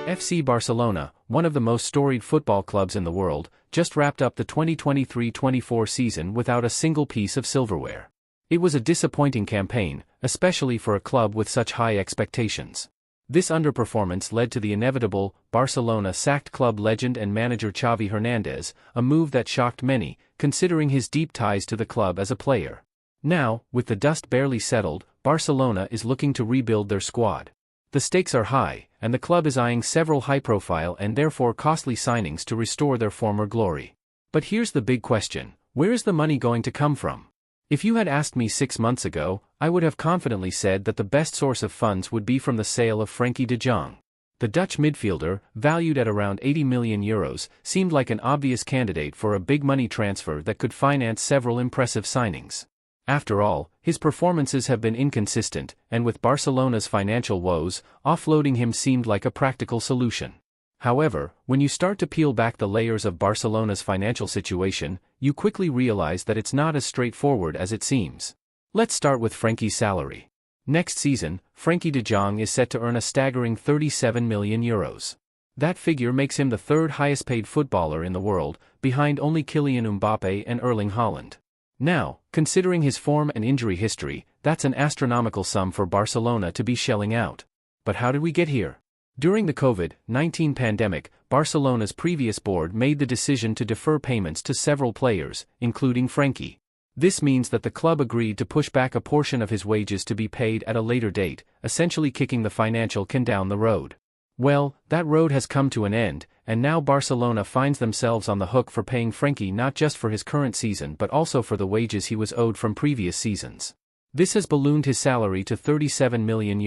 FC Barcelona, one of the most storied football clubs in the world, just wrapped up the 2023-24 season without a single piece of silverware. It was a disappointing campaign, especially for a club with such high expectations. This underperformance led to the inevitable. Barcelona sacked club legend and manager Xavi Hernandez, a move that shocked many, considering his deep ties to the club as a player. Now, with the dust barely settled, Barcelona is looking to rebuild their squad. The stakes are high, and the club is eyeing several high-profile and therefore costly signings to restore their former glory. But here's the big question: where is the money going to come from? If you had asked me 6 months ago, I would have confidently said that the best source of funds would be from the sale of Frenkie De Jong. The Dutch midfielder, valued at around €80 million, seemed like an obvious candidate for a big money transfer that could finance several impressive signings. After all, his performances have been inconsistent, and with Barcelona's financial woes, offloading him seemed like a practical solution. However, when you start to peel back the layers of Barcelona's financial situation, you quickly realize that it's not as straightforward as it seems. Let's start with Frenkie's salary. Next season, Frenkie De Jong is set to earn a staggering €37 million. That figure makes him the third highest paid footballer in the world, behind only Kylian Mbappe and Erling Haaland. Now, considering his form and injury history, that's an astronomical sum for Barcelona to be shelling out. But how did we get here? During the COVID-19 pandemic, Barcelona's previous board made the decision to defer payments to several players, including Frenkie. This means that the club agreed to push back a portion of his wages to be paid at a later date, essentially kicking the financial can down the road. Well, that road has come to an end, and now Barcelona finds themselves on the hook for paying Frenkie not just for his current season but also for the wages he was owed from previous seasons. This has ballooned his salary to €37 million,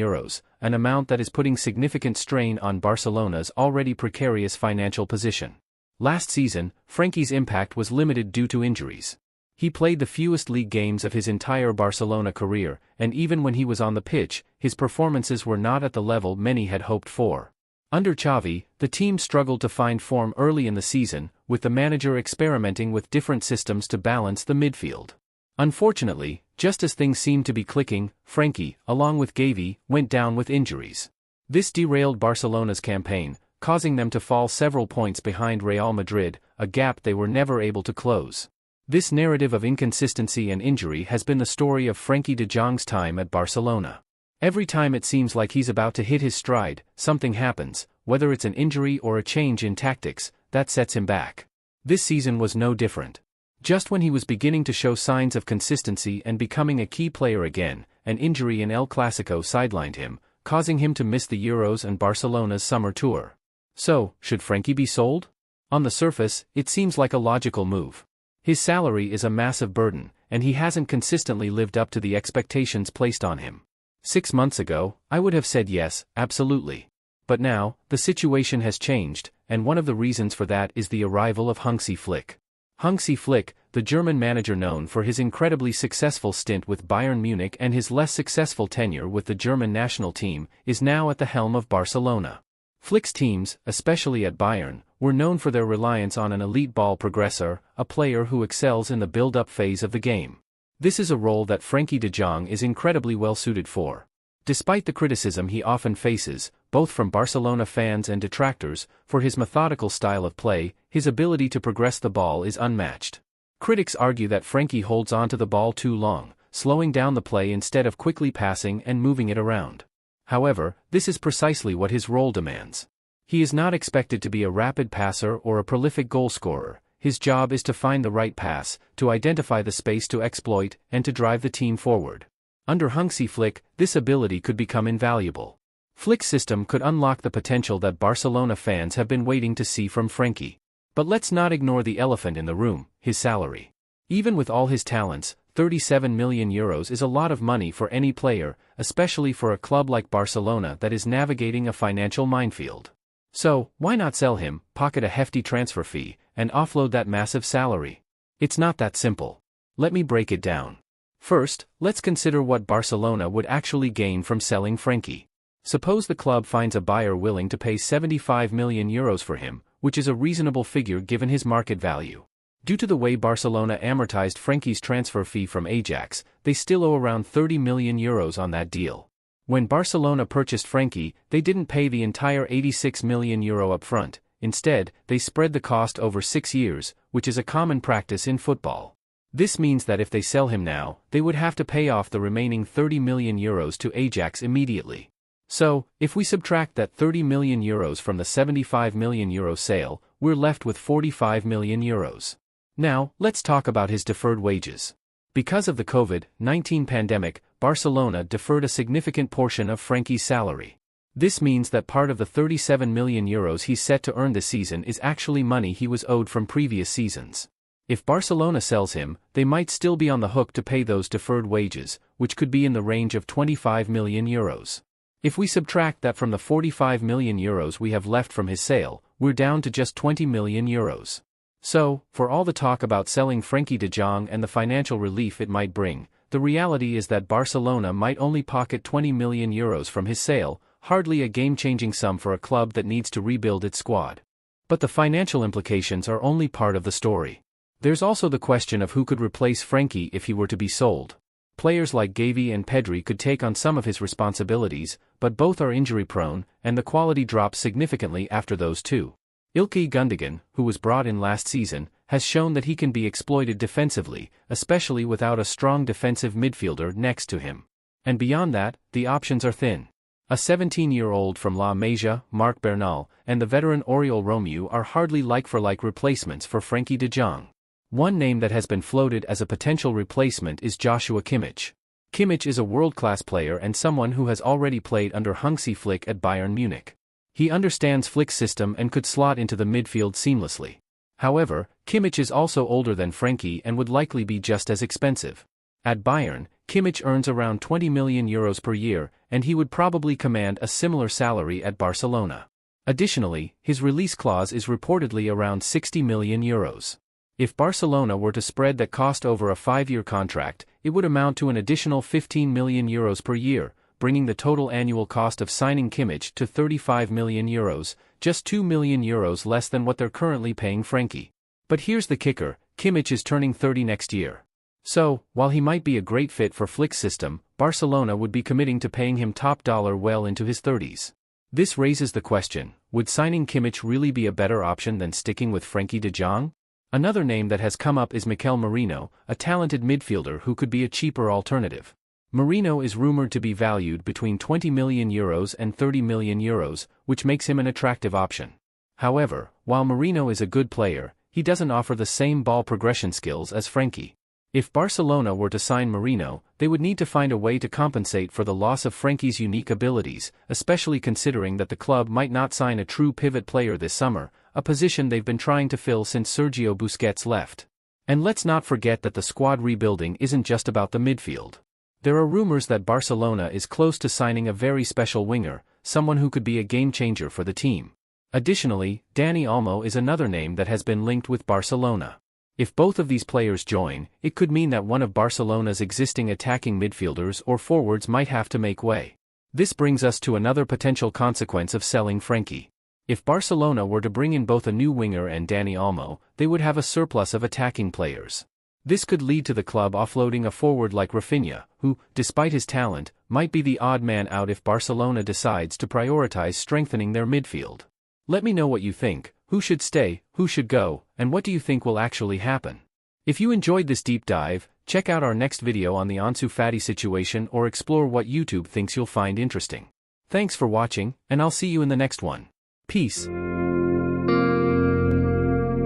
an amount that is putting significant strain on Barcelona's already precarious financial position. Last season, Frenkie's impact was limited due to injuries. He played the fewest league games of his entire Barcelona career, and even when he was on the pitch, his performances were not at the level many had hoped for. Under Xavi, the team struggled to find form early in the season, with the manager experimenting with different systems to balance the midfield. Unfortunately, just as things seemed to be clicking, Frenkie, along with Gavi, went down with injuries. This derailed Barcelona's campaign, causing them to fall several points behind Real Madrid, a gap they were never able to close. This narrative of inconsistency and injury has been the story of Frenkie De Jong's time at Barcelona. Every time it seems like he's about to hit his stride, something happens, whether it's an injury or a change in tactics, that sets him back. This season was no different. Just when he was beginning to show signs of consistency and becoming a key player again, an injury in El Clasico sidelined him, causing him to miss the Euros and Barcelona's summer tour. So, should Frenkie be sold? On the surface, it seems like a logical move. His salary is a massive burden, and he hasn't consistently lived up to the expectations placed on him. 6 months ago, I would have said yes, absolutely. But now, the situation has changed, and one of the reasons for that is the arrival of Hansi Flick. Hansi Flick, the German manager known for his incredibly successful stint with Bayern Munich and his less successful tenure with the German national team, is now at the helm of Barcelona. Flick's teams, especially at Bayern, were known for their reliance on an elite ball progressor, a player who excels in the build-up phase of the game. This is a role that Frenkie De Jong is incredibly well suited for. Despite the criticism he often faces, both from Barcelona fans and detractors, for his methodical style of play, his ability to progress the ball is unmatched. Critics argue that Frenkie holds onto the ball too long, slowing down the play instead of quickly passing and moving it around. However, this is precisely what his role demands. He is not expected to be a rapid passer or a prolific goalscorer. His job is to find the right pass, to identify the space to exploit, and to drive the team forward. Under Hansi Flick, this ability could become invaluable. Flick's system could unlock the potential that Barcelona fans have been waiting to see from Frenkie. But let's not ignore the elephant in the room, his salary. Even with all his talents, €37 million is a lot of money for any player, especially for a club like Barcelona that is navigating a financial minefield. So, why not sell him, pocket a hefty transfer fee, and offload that massive salary? It's not that simple. Let me break it down. First, let's consider what Barcelona would actually gain from selling Frenkie. Suppose the club finds a buyer willing to pay €75 million for him, which is a reasonable figure given his market value. Due to the way Barcelona amortized Frenkie's transfer fee from Ajax, they still owe around €30 million on that deal. When Barcelona purchased Frenkie, they didn't pay the entire €86 million upfront. Instead, they spread the cost over 6 years, which is a common practice in football. This means that if they sell him now, they would have to pay off the remaining €30 million to Ajax immediately. So, if we subtract that €30 million from the €75 million sale, we're left with €45 million. Now, let's talk about his deferred wages. Because of the COVID-19 pandemic, Barcelona deferred a significant portion of Frenkie's salary. This means that part of the €37 million he's set to earn this season is actually money he was owed from previous seasons. If Barcelona sells him, they might still be on the hook to pay those deferred wages, which could be in the range of €25 million. If we subtract that from the €45 million we have left from his sale, we're down to just €20 million. So, for all the talk about selling Frenkie De Jong and the financial relief it might bring, the reality is that Barcelona might only pocket €20 million from his sale, hardly a game-changing sum for a club that needs to rebuild its squad. But the financial implications are only part of the story. There's also the question of who could replace Frenkie if he were to be sold. Players like Gavi and Pedri could take on some of his responsibilities, but both are injury-prone, and the quality drops significantly after those two. Ilkay Gundogan, who was brought in last season, has shown that he can be exploited defensively, especially without a strong defensive midfielder next to him. And beyond that, the options are thin. A 17-year-old from La Masia, Marc Bernal, and the veteran Oriol Romeu are hardly like-for-like replacements for Frenkie De Jong. One name that has been floated as a potential replacement is Joshua Kimmich. Kimmich is a world-class player and someone who has already played under Hansi Flick at Bayern Munich. He understands Flick's system and could slot into the midfield seamlessly. However, Kimmich is also older than Frenkie and would likely be just as expensive. At Bayern, Kimmich earns around €20 million per year, and he would probably command a similar salary at Barcelona. Additionally, his release clause is reportedly around €60 million. If Barcelona were to spread that cost over a 5-year contract, it would amount to an additional €15 million per year, bringing the total annual cost of signing Kimmich to €35 million, just €2 million less than what they're currently paying Frenkie. But here's the kicker, Kimmich is turning 30 next year. So, while he might be a great fit for Flick's system, Barcelona would be committing to paying him top dollar well into his 30s. This raises the question, would signing Kimmich really be a better option than sticking with Frenkie De Jong? Another name that has come up is Mikel Merino, a talented midfielder who could be a cheaper alternative. Merino is rumored to be valued between €20 million and €30 million, which makes him an attractive option. However, while Merino is a good player, he doesn't offer the same ball progression skills as Frenkie. If Barcelona were to sign Merino, they would need to find a way to compensate for the loss of Frenkie's unique abilities, especially considering that the club might not sign a true pivot player this summer, a position they've been trying to fill since Sergio Busquets left. And let's not forget that the squad rebuilding isn't just about the midfield. There are rumors that Barcelona is close to signing a very special winger, someone who could be a game-changer for the team. Additionally, Dani Olmo is another name that has been linked with Barcelona. If both of these players join, it could mean that one of Barcelona's existing attacking midfielders or forwards might have to make way. This brings us to another potential consequence of selling Frenkie. If Barcelona were to bring in both a new winger and Dani Olmo, they would have a surplus of attacking players. This could lead to the club offloading a forward like Rafinha, who, despite his talent, might be the odd man out if Barcelona decides to prioritize strengthening their midfield. Let me know what you think. Who should stay, who should go, and what do you think will actually happen? If you enjoyed this deep dive, check out our next video on the Ansu Fati situation or explore what YouTube thinks you'll find interesting. Thanks for watching, and I'll see you in the next one. Peace.